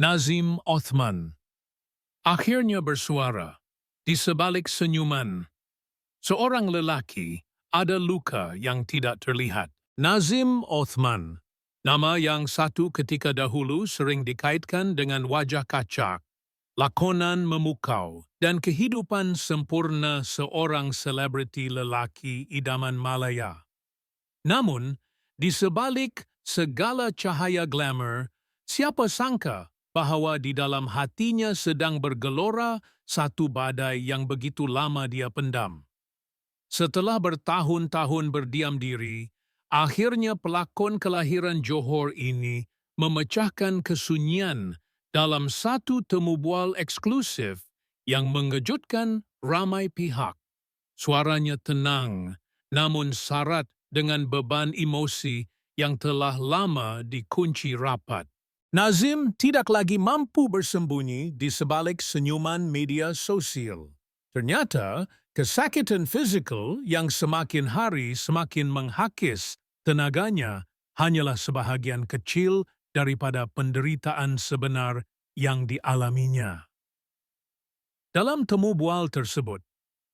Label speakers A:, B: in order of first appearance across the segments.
A: Nazim Othman akhirnya bersuara. Di sebalik senyuman, seorang lelaki ada luka yang tidak terlihat. Nazim Othman, nama yang satu ketika dahulu sering dikaitkan dengan wajah kacak, lakonan memukau, dan kehidupan sempurna seorang selebriti lelaki idaman Malaya. Namun, di sebalik segala cahaya glamour, siapa sangka bahwa di dalam hatinya sedang bergelora satu badai yang begitu lama dia pendam. Setelah bertahun-tahun berdiam diri, akhirnya pelakon kelahiran Johor ini memecahkan kesunyian dalam satu temu bual eksklusif yang mengejutkan ramai pihak. Suaranya tenang, namun syarat dengan beban emosi yang telah lama dikunci rapat. Nazim tidak lagi mampu bersembunyi di sebalik senyuman media sosial. Ternyata, kesakitan fizikal yang semakin hari semakin menghakis tenaganya hanyalah sebahagian kecil daripada penderitaan sebenar yang dialaminya. Dalam temu bual tersebut,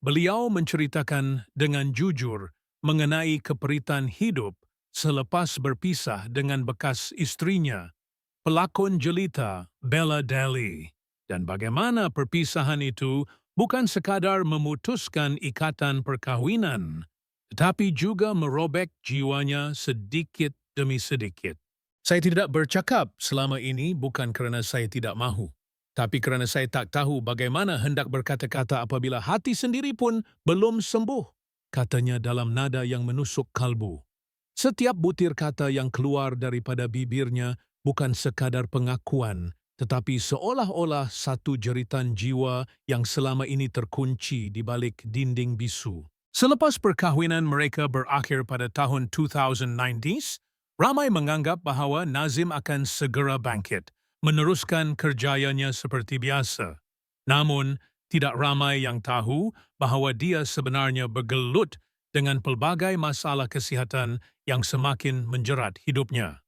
A: beliau menceritakan dengan jujur mengenai keperitan hidup selepas berpisah dengan bekas istrinya, pelakon jelita Bella Daly, dan bagaimana perpisahan itu bukan sekadar memutuskan ikatan perkawinan, tetapi juga merobek jiwanya sedikit demi sedikit. Saya tidak bercakap selama ini bukan kerana saya tidak mahu, tapi kerana saya tak tahu bagaimana hendak berkata-kata apabila hati sendiri pun belum sembuh, katanya dalam nada yang menusuk kalbu. Setiap butir kata yang keluar daripada bibirnya bukan sekadar pengakuan, tetapi seolah-olah satu jeritan jiwa yang selama ini terkunci di balik dinding bisu. Selepas perkahwinan mereka berakhir pada tahun 2090s, ramai menganggap bahawa Nazim akan segera bangkit, meneruskan kerjayanya seperti biasa. Namun, tidak ramai yang tahu bahawa dia sebenarnya bergelut dengan pelbagai masalah kesihatan yang semakin menjerat hidupnya.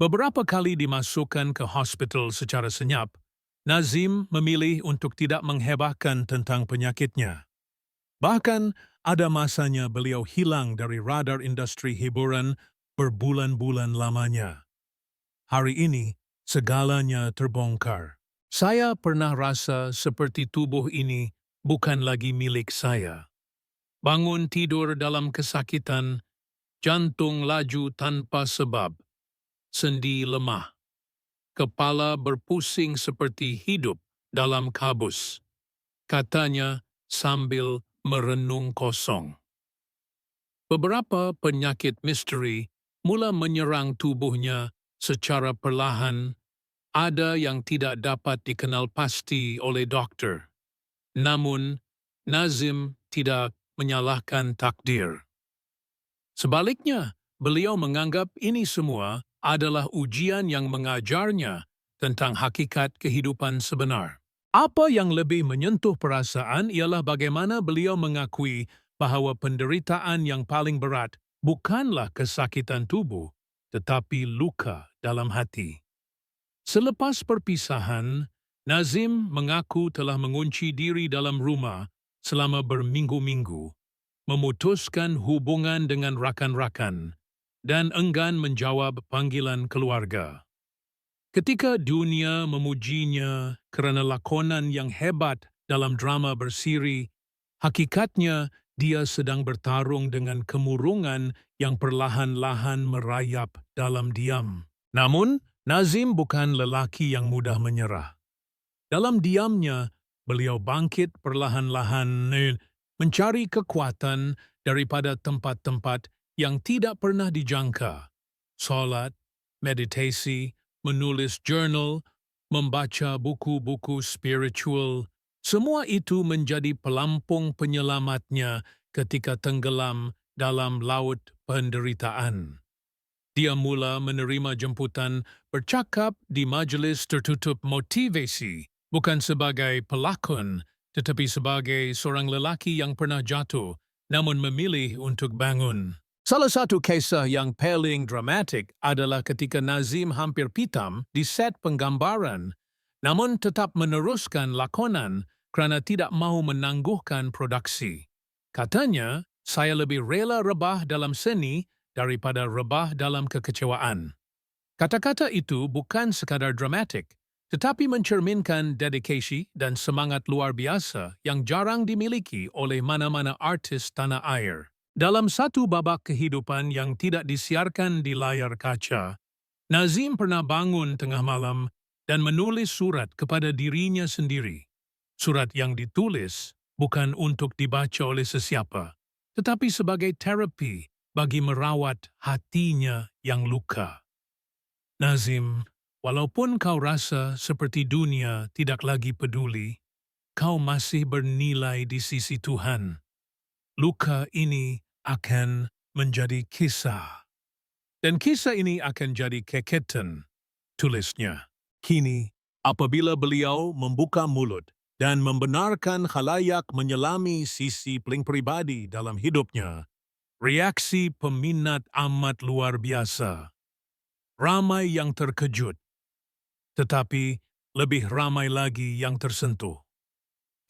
A: Beberapa kali dimasukkan ke hospital secara senyap, Nazim memilih untuk tidak menghebahkan tentang penyakitnya. Bahkan, ada masanya beliau hilang dari radar industri hiburan berbulan-bulan lamanya. Hari ini, segalanya terbongkar. Saya pernah rasa seperti tubuh ini bukan lagi milik saya. Bangun tidur dalam kesakitan, jantung laju tanpa sebab, sendi lemah, kepala berpusing seperti hidup dalam kabus, katanya sambil merenung kosong. Beberapa penyakit misteri mula menyerang tubuhnya secara perlahan, ada yang tidak dapat dikenal pasti oleh doktor. Namun, Nazim tidak menyalahkan takdir. Sebaliknya, beliau menganggap ini semua adalah ujian yang mengajarnya tentang hakikat kehidupan sebenar. Apa yang lebih menyentuh perasaan ialah bagaimana beliau mengakui bahawa penderitaan yang paling berat bukanlah kesakitan tubuh, tetapi luka dalam hati. Selepas perpisahan, Nazim mengaku telah mengunci diri dalam rumah selama berminggu-minggu, memutuskan hubungan dengan rakan-rakan, dan enggan menjawab panggilan keluarga. Ketika dunia memujinya kerana lakonan yang hebat dalam drama bersiri, hakikatnya dia sedang bertarung dengan kemurungan yang perlahan-lahan merayap dalam diam. Namun, Nazim bukan lelaki yang mudah menyerah. Dalam diamnya, beliau bangkit perlahan-lahan mencari kekuatan daripada tempat-tempat yang tidak pernah dijangka. Solat, meditasi, menulis jurnal, membaca buku-buku spiritual, semua itu menjadi pelampung penyelamatnya ketika tenggelam dalam laut penderitaan. Dia mula menerima jemputan bercakap di majlis tertutup motivasi, bukan sebagai pelakon, tetapi sebagai seorang lelaki yang pernah jatuh, namun memilih untuk bangun. Salah satu kisah yang paling dramatik adalah ketika Nazim hampir pitam di set penggambaran, namun tetap meneruskan lakonan kerana tidak mahu menangguhkan produksi. Katanya, saya lebih rela rebah dalam seni daripada rebah dalam kekecewaan. Kata-kata itu bukan sekadar dramatik, tetapi mencerminkan dedikasi dan semangat luar biasa yang jarang dimiliki oleh mana-mana artis tanah air. Dalam satu babak kehidupan yang tidak disiarkan di layar kaca, Nazim pernah bangun tengah malam dan menulis surat kepada dirinya sendiri. Surat yang ditulis bukan untuk dibaca oleh sesiapa, tetapi sebagai terapi bagi merawat hatinya yang luka. Nazim, walaupun kau rasa seperti dunia tidak lagi peduli, kau masih bernilai di sisi Tuhan. Luka ini akan menjadi kisah. Dan kisah ini akan jadi keketan, tulisnya. Kini, apabila beliau membuka mulut dan membenarkan khalayak menyelami sisi paling pribadi dalam hidupnya, reaksi peminat amat luar biasa. Ramai yang terkejut, tetapi lebih ramai lagi yang tersentuh.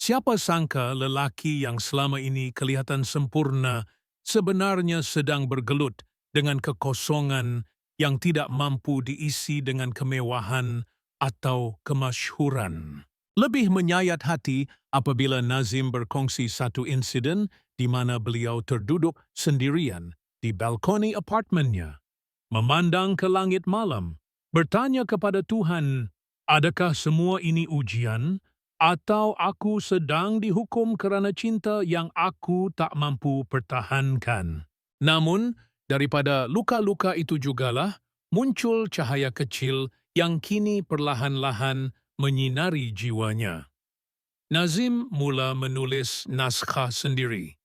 A: Siapa sangka lelaki yang selama ini kelihatan sempurna sebenarnya sedang bergelut dengan kekosongan yang tidak mampu diisi dengan kemewahan atau kemasyhuran. Lebih menyayat hati apabila Nazim berkongsi satu insiden di mana beliau terduduk sendirian di balkoni apartemennya, memandang ke langit malam, bertanya kepada Tuhan, adakah semua ini ujian? Atau aku sedang dihukum kerana cinta yang aku tak mampu pertahankan. Namun, daripada luka-luka itu jugalah muncul cahaya kecil yang kini perlahan-lahan menyinari jiwanya. Nazim mula menulis naskah sendiri,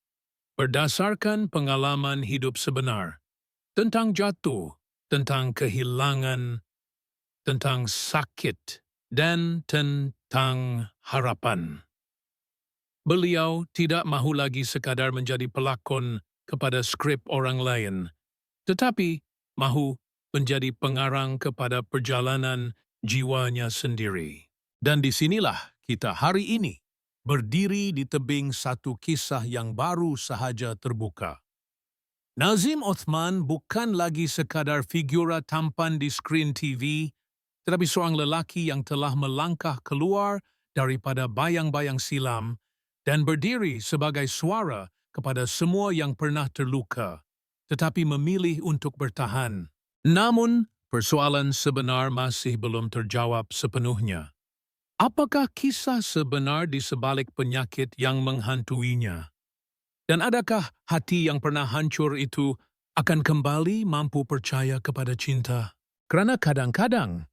A: berdasarkan pengalaman hidup sebenar, tentang jatuh, tentang kehilangan, tentang sakit, dan tentang harapan. Beliau tidak mahu lagi sekadar menjadi pelakon kepada skrip orang lain, tetapi mahu menjadi pengarang kepada perjalanan jiwanya sendiri. Dan disinilah kita hari ini, berdiri di tebing satu kisah yang baru sahaja terbuka. Nazim Othman bukan lagi sekadar figura tampan di skrin TV, tetapi seorang lelaki yang telah melangkah keluar daripada bayang-bayang silam dan berdiri sebagai suara kepada semua yang pernah terluka, tetapi memilih untuk bertahan. Namun, persoalan sebenar masih belum terjawab sepenuhnya. Apakah kisah sebenar di sebalik penyakit yang menghantuinya? Dan adakah hati yang pernah hancur itu akan kembali mampu percaya kepada cinta? Kerana kadang-kadang,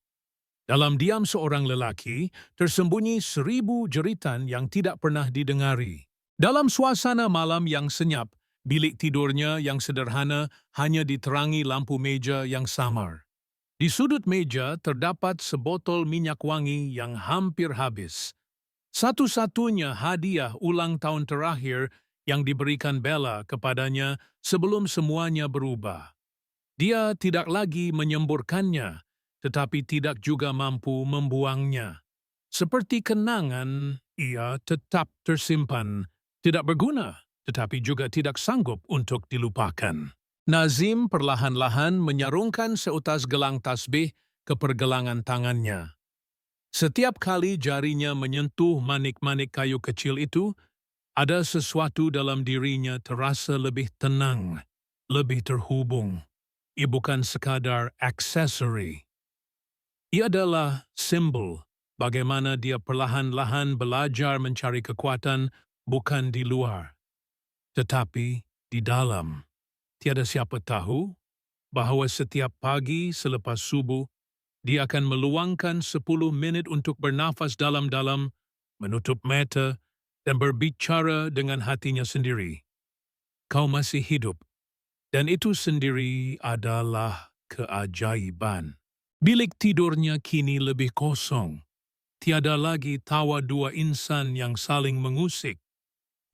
A: dalam diam seorang lelaki, tersembunyi 1000 jeritan yang tidak pernah didengari. Dalam suasana malam yang senyap, bilik tidurnya yang sederhana hanya diterangi lampu meja yang samar. Di sudut meja terdapat sebotol minyak wangi yang hampir habis. Satu-satunya hadiah ulang tahun terakhir yang diberikan Bella kepadanya sebelum semuanya berubah. Dia tidak lagi menyemburkannya, tetapi tidak juga mampu membuangnya. Seperti kenangan, ia tetap tersimpan, tidak berguna, tetapi juga tidak sanggup untuk dilupakan. Nazim perlahan-lahan menyarungkan seutas gelang tasbih ke pergelangan tangannya. Setiap kali jarinya menyentuh manik-manik kayu kecil itu, ada sesuatu dalam dirinya terasa lebih tenang, lebih terhubung. Ia bukan sekadar aksesori. Ia adalah simbol bagaimana dia perlahan-lahan belajar mencari kekuatan bukan di luar, tetapi di dalam. Tiada siapa tahu bahawa setiap pagi selepas subuh, dia akan meluangkan 10 minit untuk bernafas dalam-dalam, menutup mata, dan berbicara dengan hatinya sendiri. Kau masih hidup, dan itu sendiri adalah keajaiban. Bilik tidurnya kini lebih kosong. Tiada lagi tawa dua insan yang saling mengusik.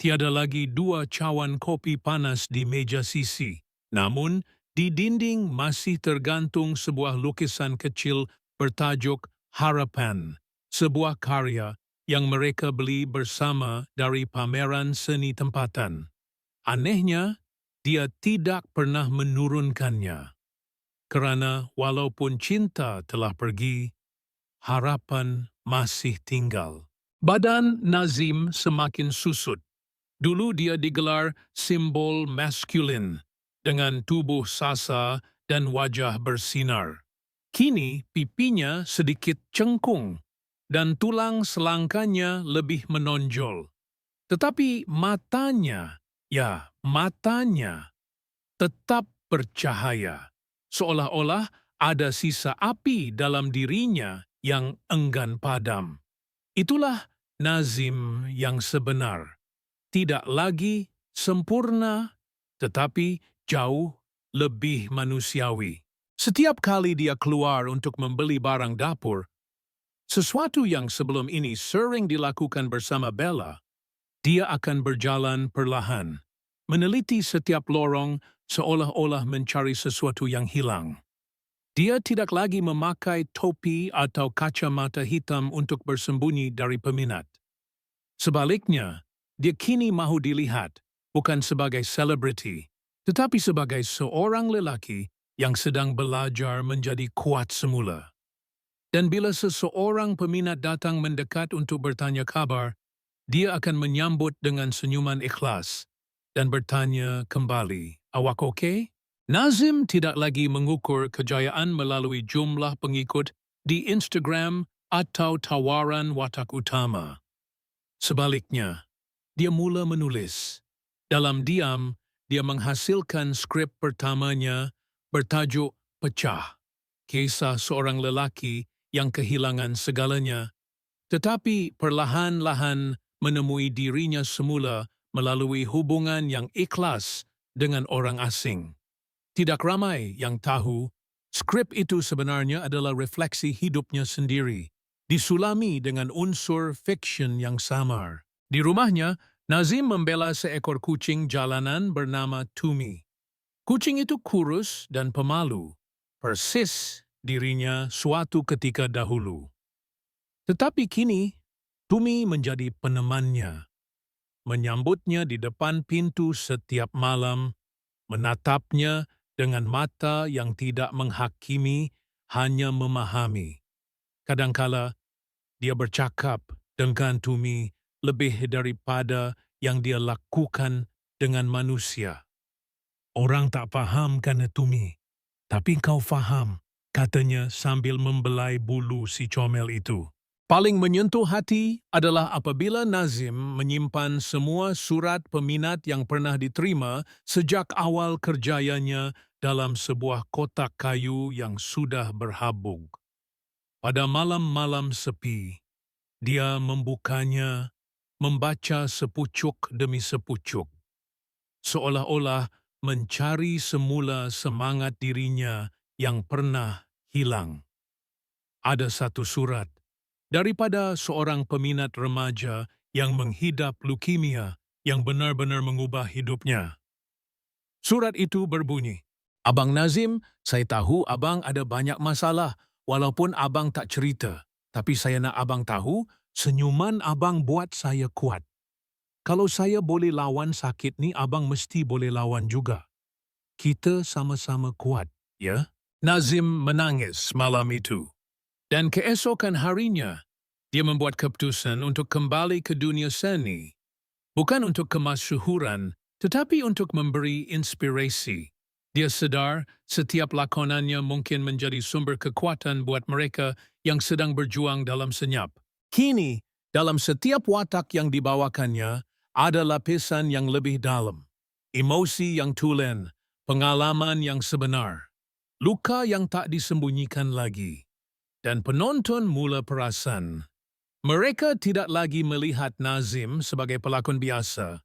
A: Tiada lagi dua cawan kopi panas di meja sisi. Namun, di dinding masih tergantung sebuah lukisan kecil bertajuk Harapan, sebuah karya yang mereka beli bersama dari pameran seni tempatan. Anehnya, dia tidak pernah menurunkannya, kerana walaupun cinta telah pergi, harapan masih tinggal. Badan Nazim semakin susut. Dulu dia digelar simbol maskulin, dengan tubuh sasa dan wajah bersinar. Kini pipinya sedikit cengkung, dan tulang selangkanya lebih menonjol. Tetapi matanya, ya matanya, tetap bercahaya, seolah-olah ada sisa api dalam dirinya yang enggan padam. Itulah Nazim yang sebenar. Tidak lagi sempurna, tetapi jauh lebih manusiawi. Setiap kali dia keluar untuk membeli barang dapur, sesuatu yang sebelum ini sering dilakukan bersama Bella, dia akan berjalan perlahan, meneliti setiap lorong seolah-olah mencari sesuatu yang hilang. Dia tidak lagi memakai topi atau kacamata hitam untuk bersembunyi dari peminat. Sebaliknya, dia kini mahu dilihat bukan sebagai selebriti, tetapi sebagai seorang lelaki yang sedang belajar menjadi kuat semula. Dan bila seseorang peminat datang mendekat untuk bertanya kabar, dia akan menyambut dengan senyuman ikhlas dan bertanya kembali, "Awak okey?" Nazim tidak lagi mengukur kejayaan melalui jumlah pengikut di Instagram atau tawaran watak utama. Sebaliknya, dia mula menulis. Dalam diam, dia menghasilkan skrip pertamanya bertajuk Pecah, kisah seorang lelaki yang kehilangan segalanya, tetapi perlahan-lahan menemui dirinya semula melalui hubungan yang ikhlas dengan orang asing. Tidak ramai yang tahu, skrip itu sebenarnya adalah refleksi hidupnya sendiri, disulami dengan unsur fiction yang samar. Di rumahnya, Nazim membela seekor kucing jalanan bernama Tumi. Kucing itu kurus dan pemalu, persis dirinya suatu ketika dahulu. Tetapi kini, Tumi menjadi penemannya, menyambutnya di depan pintu setiap malam, menatapnya dengan mata yang tidak menghakimi, hanya memahami. Kadangkala, dia bercakap dengan Tumi lebih daripada yang dia lakukan dengan manusia. "Orang tak faham kerana Tumi, tapi kau faham," katanya sambil membelai bulu si comel itu. Paling menyentuh hati adalah apabila Nazim menyimpan semua surat peminat yang pernah diterima sejak awal kerjayanya dalam sebuah kotak kayu yang sudah berhabuk. Pada malam-malam sepi, dia membukanya, membaca sepucuk demi sepucuk, seolah-olah mencari semula semangat dirinya yang pernah hilang. Ada satu surat daripada seorang peminat remaja yang menghidap leukemia yang benar-benar mengubah hidupnya. Surat itu berbunyi, "Abang Nazim, saya tahu abang ada banyak masalah, walaupun abang tak cerita. Tapi saya nak abang tahu, senyuman abang buat saya kuat. Kalau saya boleh lawan sakit ni, abang mesti boleh lawan juga. Kita sama-sama kuat, ya?" Nazim menangis malam itu. Dan keesokan harinya, dia membuat keputusan untuk kembali ke dunia seni. Bukan untuk kemasyhuran, tetapi untuk memberi inspirasi. Dia sadar setiap lakonannya mungkin menjadi sumber kekuatan buat mereka yang sedang berjuang dalam senyap. Kini, dalam setiap watak yang dibawakannya, ada lapisan yang lebih dalam. Emosi yang tulen, pengalaman yang sebenar, luka yang tak disembunyikan lagi. Dan penonton mula perasan. Mereka tidak lagi melihat Nazim sebagai pelakon biasa,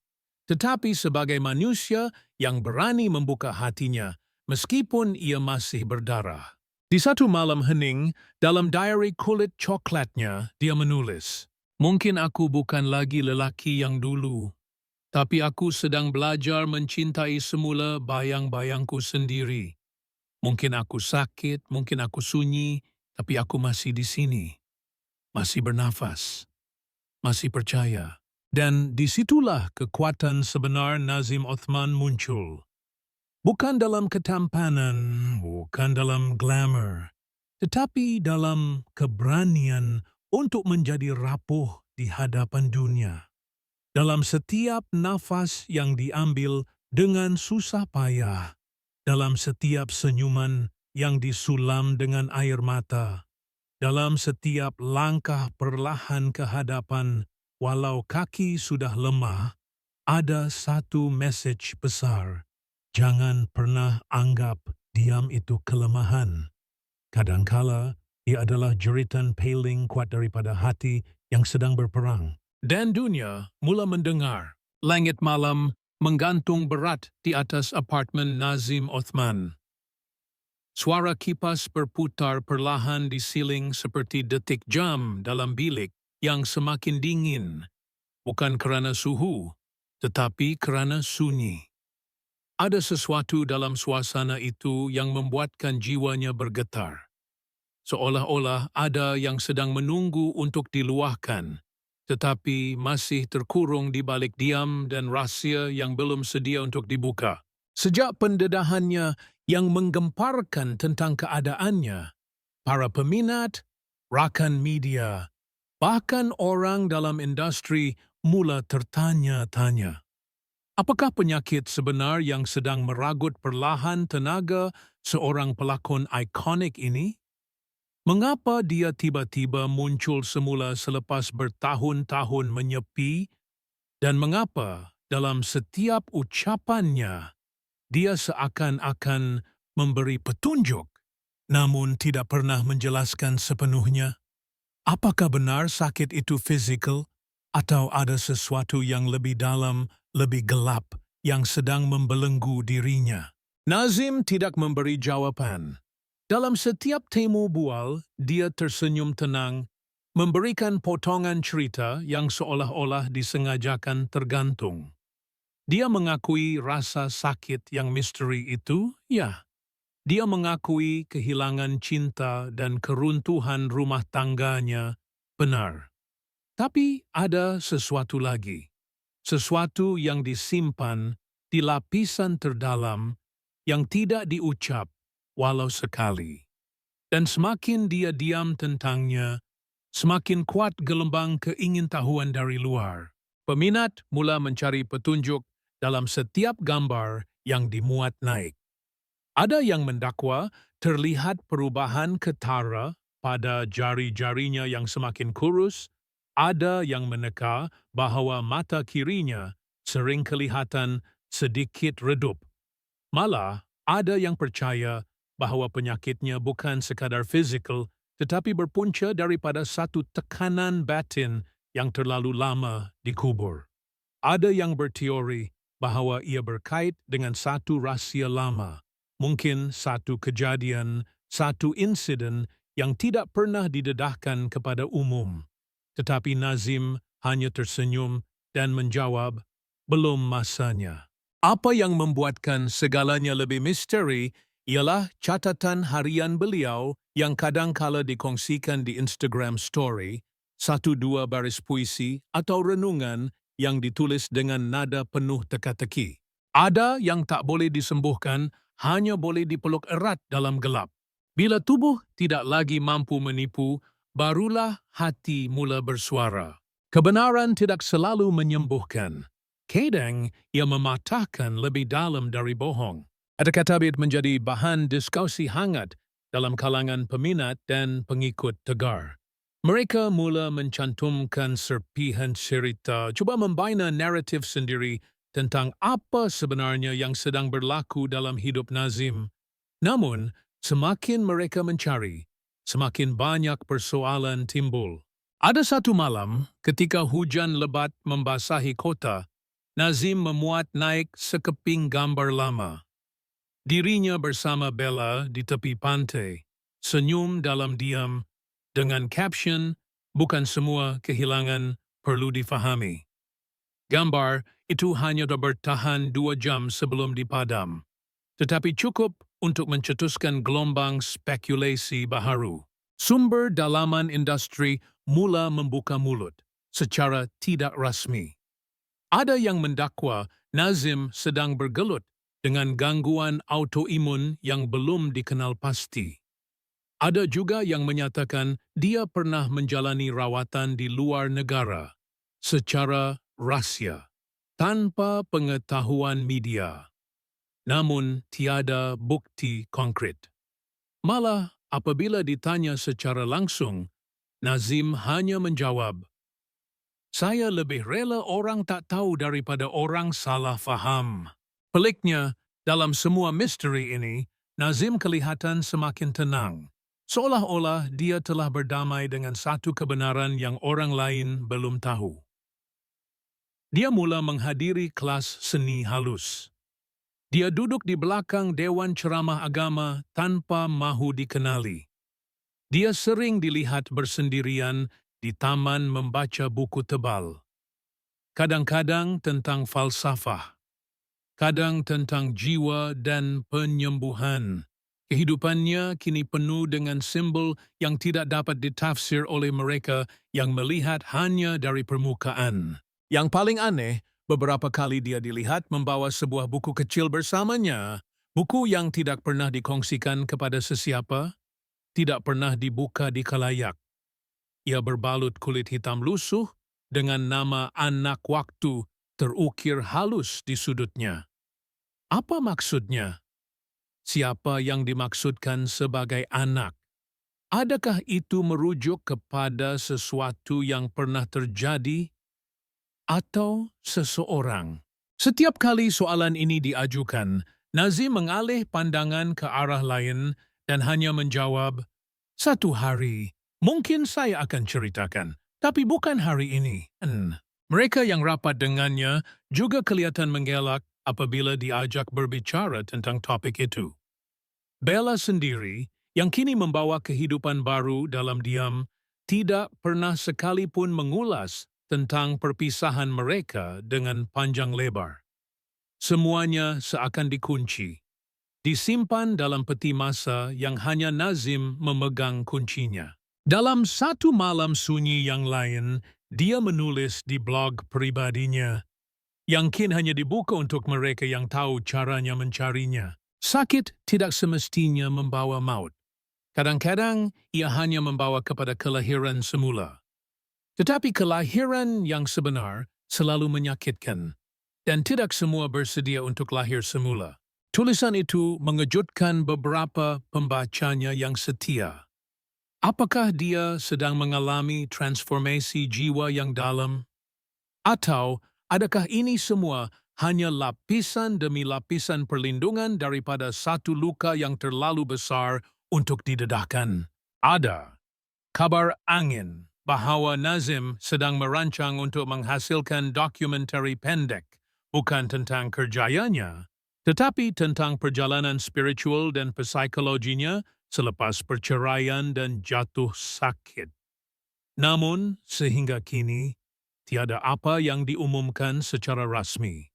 A: tetapi sebagai manusia yang berani membuka hatinya meskipun ia masih berdarah. Di satu malam hening, dalam diary kulit coklatnya, dia menulis, "Mungkin aku bukan lagi lelaki yang dulu, Tapi aku sedang belajar mencintai semula bayang-bayangku sendiri. Mungkin aku sakit, mungkin aku sunyi, tapi aku masih di sini. Masih bernafas, masih percaya. Dan disitulah kekuatan sebenar Nazim Othman muncul. Bukan dalam ketampanan, bukan dalam glamour, tetapi dalam keberanian untuk menjadi rapuh di hadapan dunia. Dalam setiap nafas yang diambil dengan susah payah, dalam setiap senyuman yang disulam dengan air mata, dalam setiap langkah perlahan ke hadapan, walau kaki sudah lemah, ada satu message besar. Jangan pernah anggap diam itu kelemahan. Kadangkala, ia adalah jeritan paling kuat daripada hati yang sedang berperang. Dan dunia mula mendengar. Langit malam menggantung berat di atas apartemen Nazim Othman. Suara kipas berputar perlahan di siling seperti detik jam dalam bilik yang semakin dingin. Bukan kerana suhu, tetapi kerana sunyi. Ada sesuatu dalam suasana itu yang membuatkan jiwanya bergetar. Seolah-olah ada yang sedang menunggu untuk diluahkan, tetapi masih terkurung di balik diam dan rahsia yang belum sedia untuk dibuka. Sejak pendedahannya yang menggemparkan tentang keadaannya, para peminat, rakan media, bahkan orang dalam industri mula tertanya-tanya. Apakah penyakit sebenar yang sedang meragut perlahan tenaga seorang pelakon ikonik ini? Mengapa dia tiba-tiba muncul semula selepas bertahun-tahun menyepi? Dan mengapa dalam setiap ucapannya dia seakan-akan memberi petunjuk, namun tidak pernah menjelaskan sepenuhnya? Apakah benar sakit itu fizikal, atau ada sesuatu yang lebih dalam, lebih gelap, yang sedang membelenggu dirinya? Nazim tidak memberi jawaban. Dalam setiap temu bual, dia tersenyum tenang, memberikan potongan cerita yang seolah-olah disengajakan tergantung. Dia mengakui rasa sakit yang misteri itu, ya. Dia mengakui kehilangan cinta dan keruntuhan rumah tangganya, benar. Tapi ada sesuatu lagi. Sesuatu yang disimpan di lapisan terdalam yang tidak diucap walau sekali. Dan semakin dia diam tentangnya, semakin kuat gelembang keingintahuan dari luar. Peminat mula mencari petunjuk dalam setiap gambar yang dimuat naik. Ada yang mendakwa terlihat perubahan ketara pada jari-jarinya yang semakin kurus, ada yang meneka bahawa mata kirinya sering kelihatan sedikit redup. Malah, ada yang percaya bahawa penyakitnya bukan sekadar fizikal, tetapi berpunca daripada satu tekanan batin yang terlalu lama dikubur. Ada yang berteori bahawa ia berkait dengan satu rahsia lama, mungkin satu kejadian, satu insiden yang tidak pernah didedahkan kepada umum. Tetapi Nazim hanya tersenyum dan menjawab, belum masanya. Apa yang membuatkan segalanya lebih misteri ialah catatan harian beliau yang kadangkala dikongsikan di Instagram Story, 1-2 baris puisi atau renungan yang ditulis dengan nada penuh teka-teki. Ada yang tak boleh disembuhkan, hanya boleh dipeluk erat dalam gelap. Bila tubuh tidak lagi mampu menipu, barulah hati mula bersuara. Kebenaran tidak selalu menyembuhkan. Kadang ia mematahkan lebih dalam dari bohong. Ada tabit menjadi bahan diskusi hangat dalam kalangan peminat dan pengikut tegar. Mereka mula mencantumkan serpihan cerita, cuba membina naratif sendiri tentang apa sebenarnya yang sedang berlaku dalam hidup Nazim. Namun, semakin mereka mencari, semakin banyak persoalan timbul. Ada satu malam, ketika hujan lebat membasahi kota, Nazim memuat naik sekeping gambar lama. Dirinya bersama Bella di tepi pantai, senyum dalam diam, dengan caption, bukan semua kehilangan perlu difahami. Gambar, itu hanya bertahan 2 jam sebelum dipadam. Tetapi cukup untuk mencetuskan gelombang spekulasi baharu. Sumber dalaman industri mula membuka mulut secara tidak rasmi. Ada yang mendakwa Nazim sedang bergelut dengan gangguan autoimun yang belum dikenal pasti. Ada juga yang menyatakan dia pernah menjalani rawatan di luar negara secara rahsia, tanpa pengetahuan media. Namun tiada bukti konkret. Malah apabila ditanya secara langsung, Nazim hanya menjawab, "Saya lebih rela orang tak tahu daripada orang salah faham." Peliknya, dalam semua misteri ini, Nazim kelihatan semakin tenang. Seolah-olah dia telah berdamai dengan satu kebenaran yang orang lain belum tahu. Dia mula menghadiri kelas seni halus. Dia duduk di belakang dewan ceramah agama tanpa mahu dikenali. Dia sering dilihat bersendirian di taman membaca buku tebal. Kadang-kadang tentang falsafah, kadang tentang jiwa dan penyembuhan. Kehidupannya kini penuh dengan simbol yang tidak dapat ditafsir oleh mereka yang melihat hanya dari permukaan. Yang paling aneh, beberapa kali dia dilihat membawa sebuah buku kecil bersamanya, buku yang tidak pernah dikongsikan kepada sesiapa, tidak pernah dibuka di khalayak. Ia berbalut kulit hitam lusuh dengan nama Anak Waktu terukir halus di sudutnya. Apa maksudnya? Siapa yang dimaksudkan sebagai anak? Adakah itu merujuk kepada sesuatu yang pernah terjadi atau seseorang? Setiap kali soalan ini diajukan, Nazim mengalih pandangan ke arah lain dan hanya menjawab, "Satu hari, mungkin saya akan ceritakan, tapi bukan hari ini." Mereka yang rapat dengannya juga kelihatan menggelak apabila diajak berbicara tentang topik itu. Bella sendiri, yang kini membawa kehidupan baru dalam diam, tidak pernah sekalipun mengulas tentang perpisahan mereka dengan panjang lebar. Semuanya seakan dikunci, disimpan dalam peti masa yang hanya Nazim memegang kuncinya. Dalam satu malam sunyi yang lain, dia menulis di blog pribadinya, yang kini hanya dibuka untuk mereka yang tahu caranya mencarinya. Sakit tidak semestinya membawa maut. Kadang-kadang ia hanya membawa kepada kelahiran semula. Tetapi kelahiran yang sebenar selalu menyakitkan, dan tidak semua bersedia untuk lahir semula. Tulisan itu mengejutkan beberapa pembacanya yang setia. Apakah dia sedang mengalami transformasi jiwa yang dalam? Atau adakah ini semua hanya lapisan demi lapisan perlindungan daripada satu luka yang terlalu besar untuk didedahkan? Ada kabar angin bahawa Nazim sedang merancang untuk menghasilkan dokumentari pendek, bukan tentang kerjayanya, tetapi tentang perjalanan spiritual dan psikologinya selepas perceraian dan jatuh sakit. Namun, sehingga kini, tiada apa yang diumumkan secara rasmi,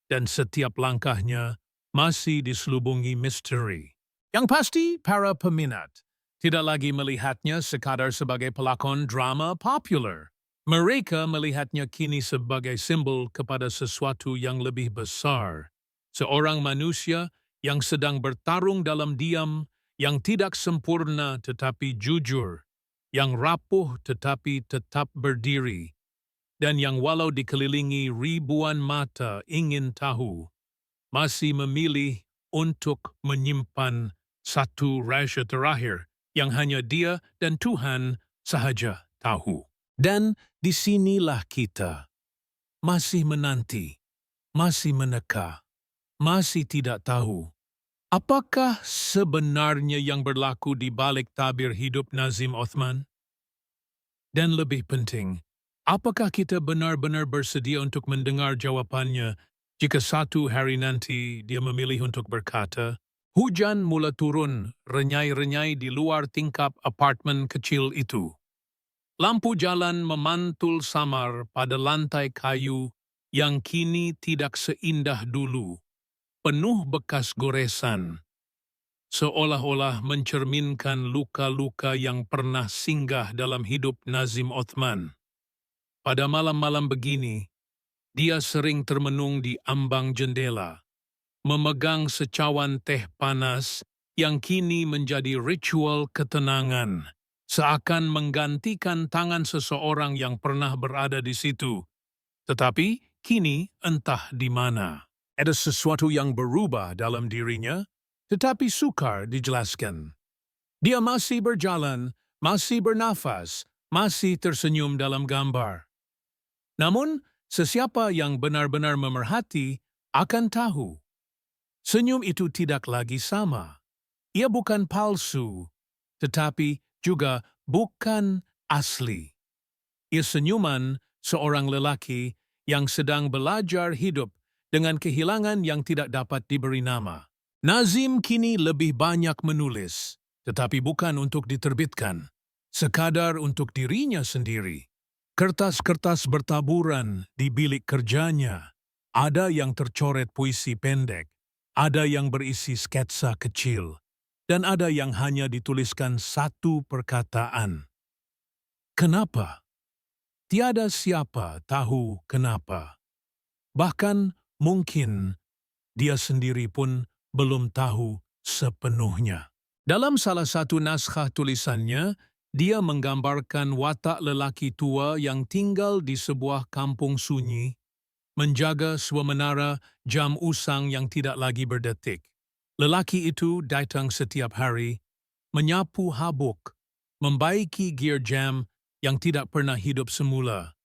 A: dan setiap langkahnya masih diselubungi misteri. Yang pasti, para peminat tidak lagi melihatnya sekadar sebagai pelakon drama popular. Mereka melihatnya kini sebagai simbol kepada sesuatu yang lebih besar. Seorang manusia yang sedang bertarung dalam diam, yang tidak sempurna tetapi jujur, yang rapuh tetapi tetap berdiri, dan yang walau dikelilingi ribuan mata ingin tahu, masih memilih untuk menyimpan satu rahasia terakhir yang hanya dia dan Tuhan sahaja tahu. Dan disinilah kita, masih menanti, masih meneka, masih tidak tahu. Apakah sebenarnya yang berlaku di balik tabir hidup Nazim Othman? Dan lebih penting, apakah kita benar-benar bersedia untuk mendengar jawabannya jika satu hari nanti dia memilih untuk berkata, "Hujan mula turun renyai-renyai di luar tingkap apartemen kecil itu. Lampu jalan memantul samar pada lantai kayu yang kini tidak seindah dulu, penuh bekas goresan, seolah-olah mencerminkan luka-luka yang pernah singgah dalam hidup Nazim Othman. Pada malam-malam begini, dia sering termenung di ambang jendela, memegang secawan teh panas yang kini menjadi ritual ketenangan, seakan menggantikan tangan seseorang yang pernah berada di situ. Tetapi kini entah di mana. Ada sesuatu yang berubah dalam dirinya, tetapi sukar dijelaskan. Dia masih berjalan, masih bernafas, masih tersenyum dalam gambar. Namun, sesiapa yang benar-benar memerhati akan tahu. Senyum itu tidak lagi sama. Ia bukan palsu, tetapi juga bukan asli. Ia senyuman seorang lelaki yang sedang belajar hidup dengan kehilangan yang tidak dapat diberi nama. Nazim kini lebih banyak menulis, tetapi bukan untuk diterbitkan, sekadar untuk dirinya sendiri. Kertas-kertas bertaburan di bilik kerjanya. Ada yang tercoret puisi pendek, ada yang berisi sketsa kecil, dan ada yang hanya dituliskan satu perkataan. Kenapa? Tiada siapa tahu kenapa. Bahkan mungkin dia sendiri pun belum tahu sepenuhnya. Dalam salah satu naskah tulisannya, dia menggambarkan watak lelaki tua yang tinggal di sebuah kampung sunyi, menjaga suamenara jam usang yang tidak lagi berdetik. Lelaki itu datang setiap hari, menyapu habuk, membaiki gear jam yang tidak pernah hidup semula.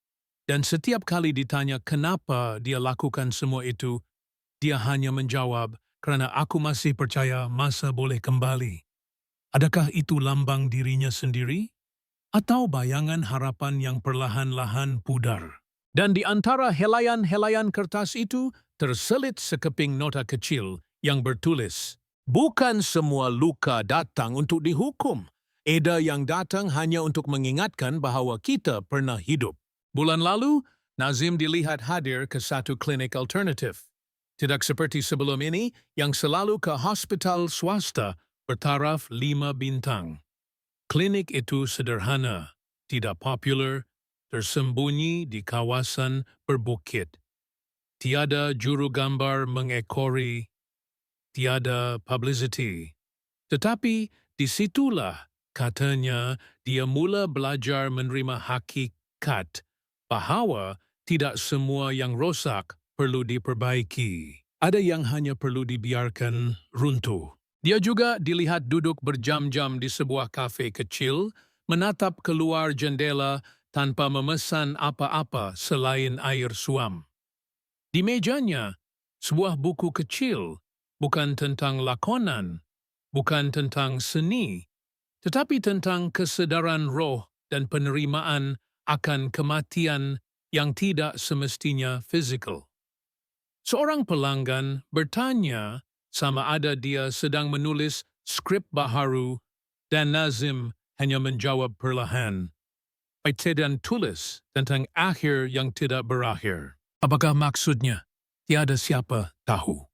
A: Dan setiap kali ditanya kenapa dia lakukan semua itu, dia hanya menjawab, "Kerana aku masih percaya masa boleh kembali." Adakah itu lambang dirinya sendiri? Atau bayangan harapan yang perlahan-lahan pudar? Dan di antara helaian-helaian kertas itu, terselit sekeping nota kecil yang bertulis, "Bukan semua luka datang untuk dihukum. Eda yang datang hanya untuk mengingatkan bahawa kita pernah hidup." Bulan lalu, Nazim dilihat hadir ke satu klinik alternatif. Tidak seperti sebelum ini yang selalu ke hospital swasta bertaraf 5 bintang. Klinik itu sederhana, tidak popular, tersembunyi di kawasan berbukit. Tiada juru gambar mengekori, tiada publicity. Tetapi disitulah, katanya, dia mula belajar menerima hakikat bahawa tidak semua yang rosak perlu diperbaiki. Ada yang hanya perlu dibiarkan runtuh. Dia juga dilihat duduk berjam-jam di sebuah kafe kecil, menatap keluar jendela tanpa memesan apa-apa selain air suam. Di mejanya, sebuah buku kecil, bukan tentang lakonan, bukan tentang seni, tetapi tentang kesedaran roh dan penerimaan akan kematian yang tidak semestinya fizikal. Seorang pelanggan bertanya sama ada dia sedang menulis skrip baharu dan Nazim hanya menjawab perlahan, "Tidak tulis tentang akhir yang tidak berakhir." Apakah maksudnya? Tiada siapa tahu.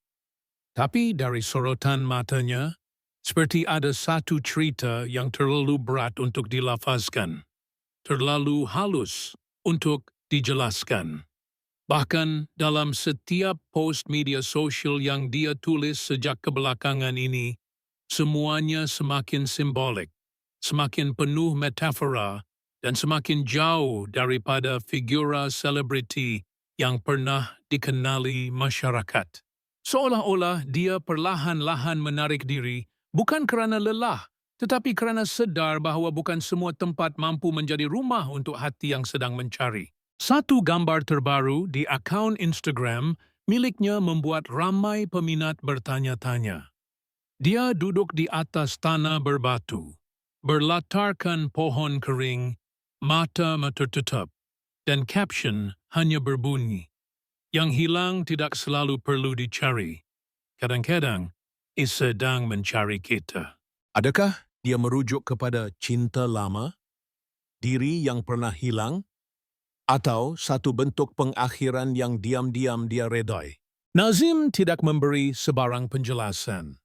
A: Tapi dari sorotan matanya, seperti ada satu cerita yang terlalu berat untuk dilafazkan, terlalu halus untuk dijelaskan. Bahkan dalam setiap post media sosial yang dia tulis sejak kebelakangan ini, semuanya semakin simbolik, semakin penuh metafora, dan semakin jauh daripada figura selebriti yang pernah dikenali masyarakat. Seolah-olah dia perlahan-lahan menarik diri, bukan kerana lelah, tetapi kerana sedar bahawa bukan semua tempat mampu menjadi rumah untuk hati yang sedang mencari. Satu gambar terbaru di akaun Instagram miliknya membuat ramai peminat bertanya-tanya. Dia duduk di atas tanah berbatu, berlatarkan pohon kering, mata tertutup, dan caption hanya berbunyi, "Yang hilang tidak selalu perlu dicari. Kadang-kadang, ia sedang mencari kita." Adakah dia merujuk kepada cinta lama, diri yang pernah hilang, atau satu bentuk pengakhiran yang diam-diam dia redai. Nazim tidak memberi sebarang penjelasan.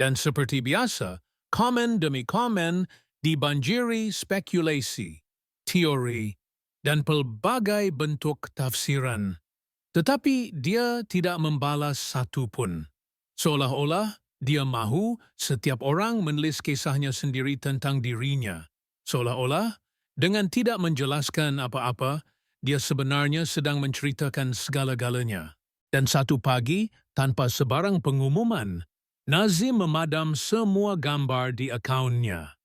A: Dan seperti biasa, komen demi komen dibanjiri spekulasi, teori, dan pelbagai bentuk tafsiran. Tetapi dia tidak membalas satu pun. Seolah-olah dia mahu setiap orang menulis kisahnya sendiri tentang dirinya. Seolah-olah dengan tidak menjelaskan apa-apa, dia sebenarnya sedang menceritakan segala-galanya. Dan satu pagi, tanpa sebarang pengumuman, Nazim memadam semua gambar di akaunnya.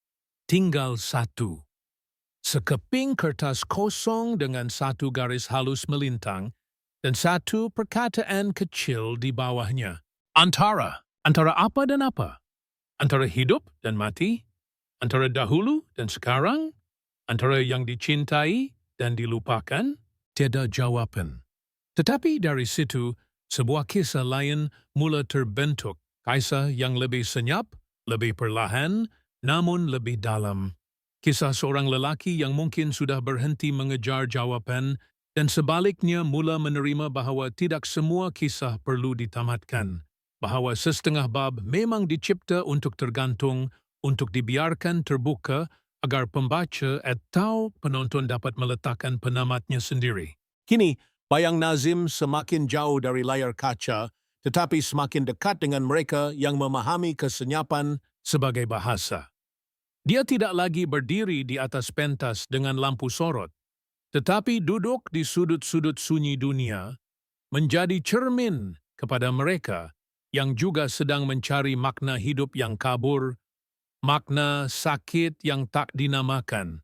A: Tinggal satu. Sekeping kertas kosong dengan satu garis halus melintang dan satu perkataan kecil di bawahnya. Antara apa dan apa? Antara hidup dan mati? Antara dahulu dan sekarang? Antara yang dicintai dan dilupakan? Tiada jawaban. Tetapi dari situ, sebuah kisah lain mula terbentuk. Kisah yang lebih senyap, lebih perlahan, namun lebih dalam. Kisah seorang lelaki yang mungkin sudah berhenti mengejar jawaban dan sebaliknya mula menerima bahawa tidak semua kisah perlu ditamatkan. Bahawa setengah bab memang dicipta untuk tergantung, untuk dibiarkan terbuka agar pembaca atau penonton dapat meletakkan penamatnya sendiri. Kini, bayang Nazim semakin jauh dari layar kaca, tetapi semakin dekat dengan mereka yang memahami kesenyapan sebagai bahasa. Dia tidak lagi berdiri di atas pentas dengan lampu sorot, tetapi duduk di sudut-sudut sunyi dunia, menjadi cermin kepada mereka yang juga sedang mencari makna hidup yang kabur, makna sakit yang tak dinamakan,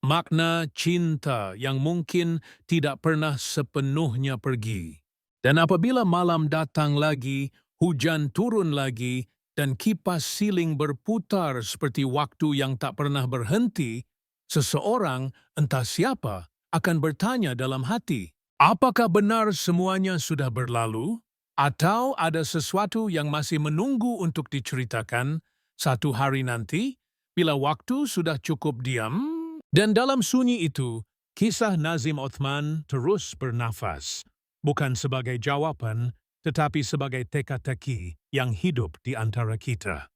A: makna cinta yang mungkin tidak pernah sepenuhnya pergi. Dan apabila malam datang lagi, hujan turun lagi, dan kipas siling berputar seperti waktu yang tak pernah berhenti, seseorang, entah siapa, akan bertanya dalam hati, apakah benar semuanya sudah berlalu? Atau ada sesuatu yang masih menunggu untuk diceritakan satu hari nanti, bila waktu sudah cukup diam? Dan dalam sunyi itu, kisah Nazim Othman terus bernafas, bukan sebagai jawaban, tetapi sebagai teka-teki yang hidup di antara kita.